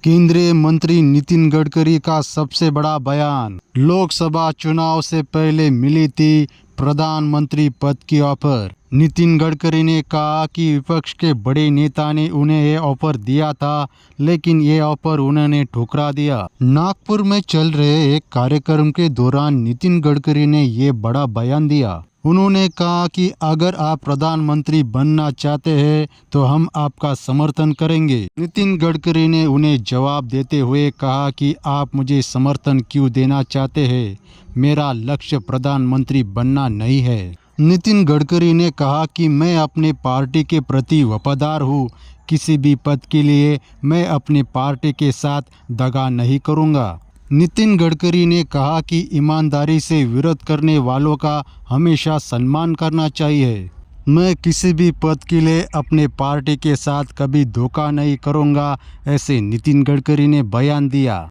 केंद्रीय मंत्री नितिन गडकरी का सबसे बड़ा बयान। लोकसभा चुनाव से पहले मिली थी प्रधानमंत्री पद की ऑफर। नितिन गडकरी ने कहा कि विपक्ष के बड़े नेता ने उन्हें ये ऑफर दिया था, लेकिन ये ऑफर उन्होंने ठुकरा दिया। नागपुर में चल रहे एक कार्यक्रम के दौरान नितिन गडकरी ने ये बड़ा बयान दिया। उन्होंने कहा कि अगर आप प्रधानमंत्री बनना चाहते हैं तो हम आपका समर्थन करेंगे। नितिन गडकरी ने उन्हें जवाब देते हुए कहा कि आप मुझे समर्थन क्यों देना चाहते हैं, मेरा लक्ष्य प्रधानमंत्री बनना नहीं है। नितिन गडकरी ने कहा कि मैं अपने पार्टी के प्रति वफादार हूँ, किसी भी पद के लिए मैं अपनी पार्टी के साथ दगा नहीं करूँगा। नितिन गडकरी ने कहा कि ईमानदारी से विरोध करने वालों का हमेशा सम्मान करना चाहिए। मैं किसी भी पद के लिए अपने पार्टी के साथ कभी धोखा नहीं करूँगा, ऐसे नितिन गडकरी ने बयान दिया।